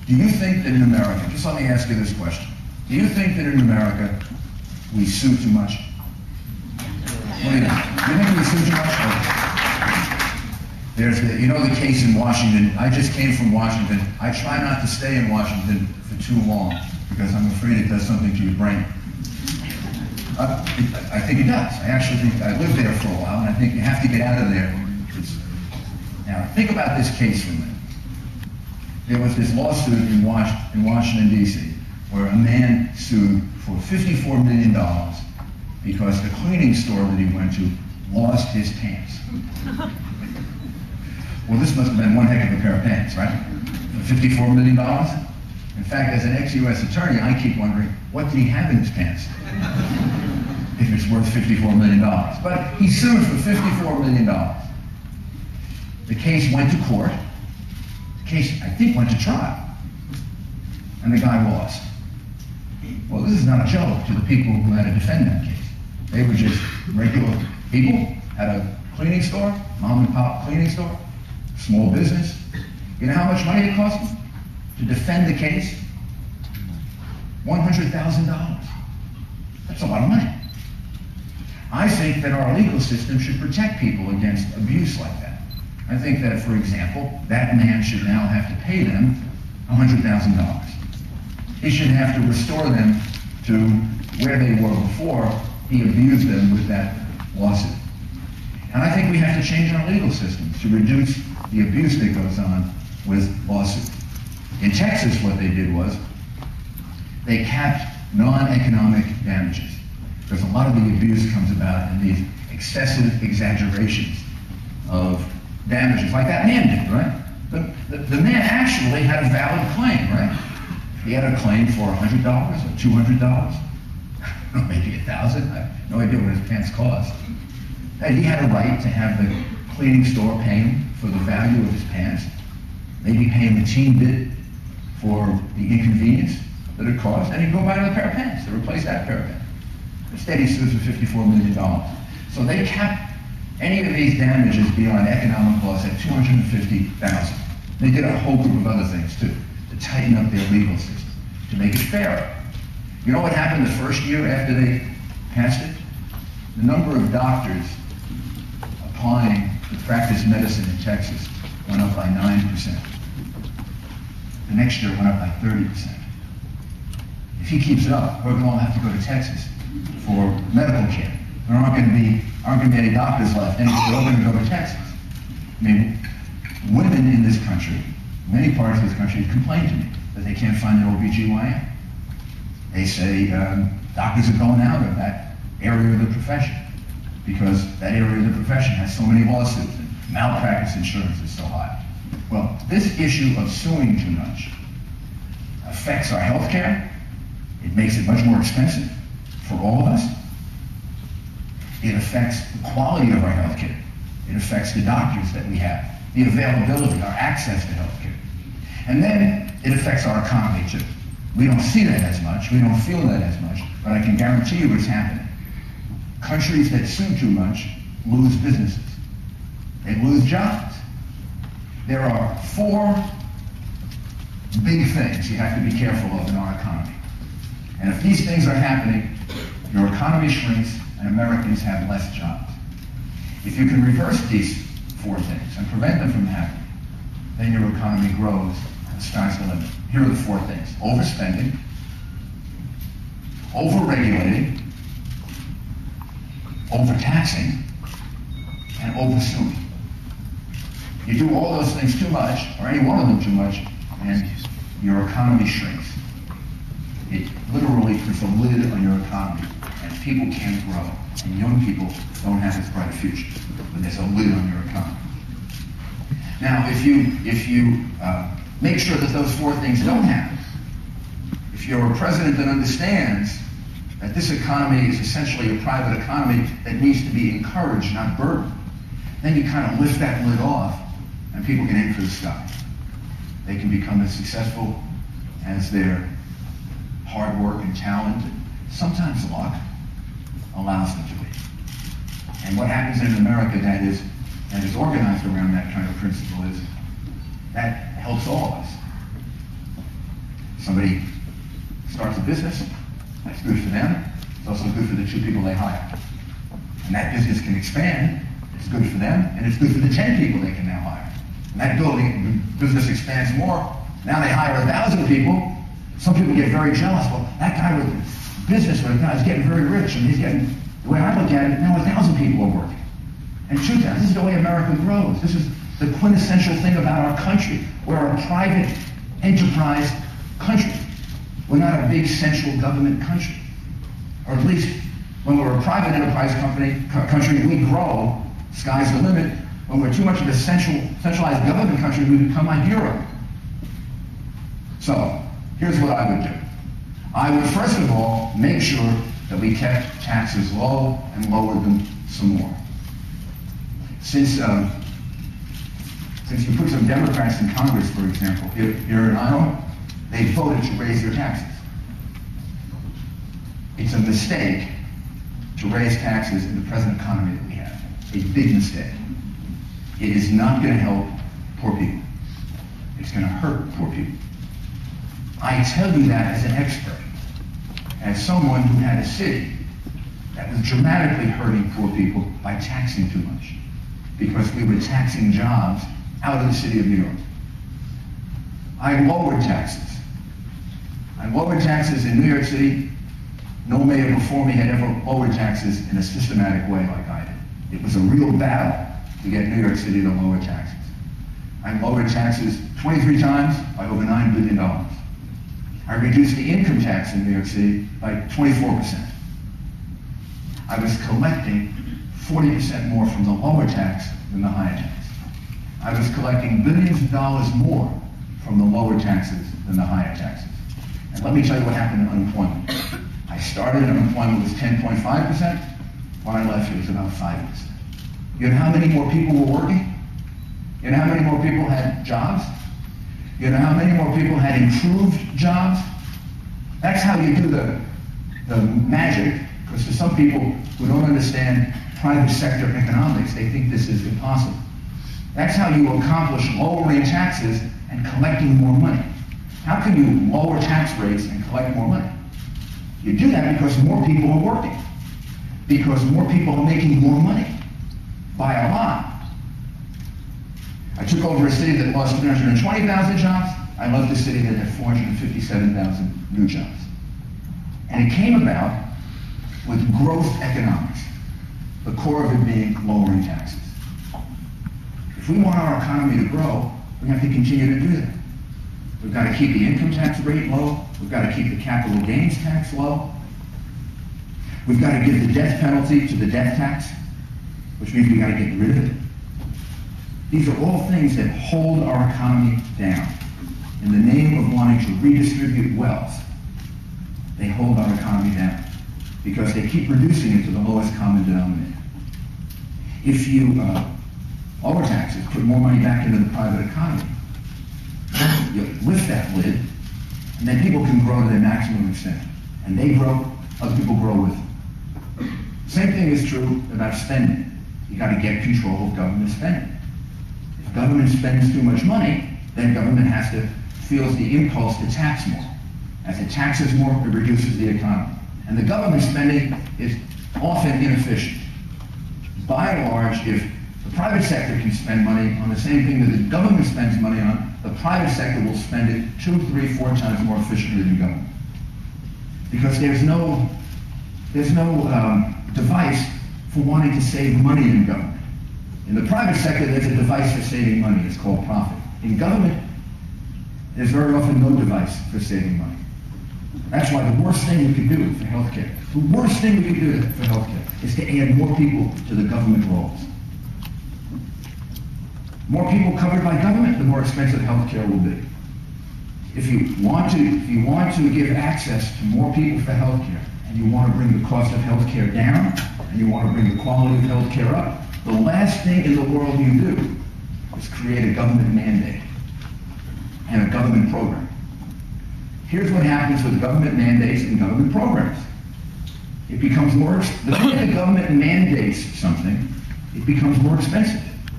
Do you think that in America, just let me ask you this question, do you think that in America we sue too much? What do you think? Do you think we sue too much? There's the, you know the case in Washington. I just came from Washington. I try not to stay in Washington for too long because I'm afraid it does something to your brain. I think it does. I actually think I lived there for a while, and I think you have to get out of there. Now, think about this case for a minute. There was this lawsuit in Washington, D.C., where a man sued for $54 million because the cleaning store that he went to lost his pants. Well, this must have been one heck of a pair of pants, right? For $54 million? In fact, as an ex-U.S. attorney, I keep wondering, what did he have in his pants? If it's worth $54 million. But he sued for $54 million. The case went to court. The case, I think, went to trial. And the guy lost. Well, this is not a joke to the people who had to defend that case. They were just regular people, had a cleaning store, mom and pop cleaning store, small business. You know how much money it cost them to defend the case? $100,000. That's a lot of money. I think that our legal system should protect people against abuse like that. I think that, for example, that man should now have to pay them $100,000. He should have to restore them to where they were before he abused them with that lawsuit. And I think we have to change our legal system to reduce the abuse that goes on with lawsuits. In Texas, what they did was they capped non-economic damages. Because a lot of the abuse comes about in these excessive exaggerations of damages, like that man did, right? The man actually had a valid claim, right? He had a claim for $100 or $200, maybe $1,000. I have no idea what his pants cost. And he had a right to have the cleaning store pay him for the value of his pants, maybe pay him a teen bit for the inconvenience that it cost, and he'd go buy another pair of pants to replace that pair of pants. Instead, he sues for $54 million. So they capped any of these damages beyond economic loss at $250,000. They did a whole group of other things, too, to tighten up their legal system, to make it fairer. You know what happened the first year after they passed it? The number of doctors applying to practice medicine in Texas went up by 9%. The next year it went up by 30%. If he keeps it up, we're going to all have to go to Texas for medical care. There aren't going to be any doctors left, and they're all going to go to Texas. I mean, women in this country, many parts of this country, complain to me that they can't find an OBGYN. They say doctors are going out of that area of the profession because that area of the profession has so many lawsuits and malpractice insurance is so high. Well, this issue of suing too much affects our health care. It makes it much more expensive for all of us. It affects the quality of our health care. It affects the doctors that we have, the availability, our access to health care. And then it affects our economy too. We don't see that as much, we don't feel that as much, but I can guarantee you it's happening. Countries that sue too much lose businesses. They lose jobs. There are 4 big things you have to be careful of in our economy. And if these things are happening, your economy shrinks and Americans have less jobs. If you can reverse these 4 things and prevent them from happening, then your economy grows and the sky's the limit. Here are the 4 things: overspending, overregulating, overtaxing, and oversuing. You do all those things too much, or any one of them too much, and your economy shrinks. It literally puts a lid on your economy, and people can't grow, and young people don't have as bright a future when there's a lid on your economy. Now, if you make sure that those 4 things don't happen, if you're a president that understands that this economy is essentially a private economy that needs to be encouraged, not burdened, then you kind of lift that lid off, and people can aim for the sky. They can become as successful as their hard work and talent, and sometimes luck, allows them to be. And what happens in America that is organized around that kind of principle is that helps all of us. Somebody starts a business, that's good for them. It's also good for the 2 people they hire. And that business can expand. It's good for them, and it's good for the 10 people they can now hire. And that business expands more. Now they hire 1,000 people. Some people get very jealous. Well, that guy with the business right now is getting very rich, and he's getting, the way I look at it, now 1,000 people are working. And 2,000, this is the way America grows. This is the quintessential thing about our country. We're a private enterprise country. We're not a big central government country. Or at least, when we're a private enterprise country, we grow. Sky's the limit. When we're too much of a centralized government country, we become like Europe. So, here's what I would do. I would, first of all, make sure that we kept taxes low and lowered them some more. Since you put some Democrats in Congress, for example, here in Iowa, they voted to raise their taxes. It's a mistake to raise taxes in the present economy that we have. A big mistake. It is not going to help poor people. It's going to hurt poor people. I tell you that as an expert, as someone who had a city that was dramatically hurting poor people by taxing too much, because we were taxing jobs out of the city of New York. I lowered taxes. I lowered taxes in New York City. No mayor before me had ever lowered taxes in a systematic way like I did. It was a real battle to get New York City to lower taxes. I lowered taxes 23 times by over $9 billion. I reduced the income tax in New York City by 24%. I was collecting 40% more from the lower tax than the higher tax. I was collecting billions of dollars more from the lower taxes than the higher taxes. And let me tell you what happened to unemployment. I started, unemployment was 10.5%. When I left, it was about 5%. You know how many more people were working? You know how many more people had jobs? You know how many more people had improved jobs? That's how you do the magic, because for some people who don't understand private sector economics, they think this is impossible. That's how you accomplish lowering taxes and collecting more money. How can you lower tax rates and collect more money? You do that because more people are working, because more people are making more money by a lot. I took over a city that lost 320,000 jobs. I left a city that had 457,000 new jobs. And it came about with growth economics, the core of it being lowering taxes. If we want our economy to grow, we have to continue to do that. We've got to keep the income tax rate low. We've got to keep the capital gains tax low. We've got to give the death penalty to the death tax, which means we've got to get rid of it. These are all things that hold our economy down. In the name of wanting to redistribute wealth, they hold our economy down because they keep reducing it to the lowest common denominator. If you lower taxes, put more money back into the private economy, you lift that lid, and then people can grow to their maximum extent. And they grow, other people grow with them. Same thing is true about spending. You got to get control of government spending. If government spends too much money, then government has to feels the impulse to tax more. As it taxes more, it reduces the economy. And the government spending is often inefficient. By and large, if the private sector can spend money on the same thing that the government spends money on, the private sector will spend it 2, 3, 4 times more efficiently than government. Because there's no device for wanting to save money in government. In the private sector, there's a device for saving money. It's called profit. In government, there's very often no device for saving money. That's why the worst thing we could do for healthcare, the worst thing we could do for healthcare is to add more people to the government rolls. More people covered by government, the more expensive healthcare will be. If you want to give access to more people for healthcare, and you want to bring the cost of healthcare down, and you want to bring the quality of healthcare up, the last thing in the world you do is create a government mandate and a government program. Here's what happens with government mandates and government programs. It becomes more, the minute the government mandates something, it becomes more expensive.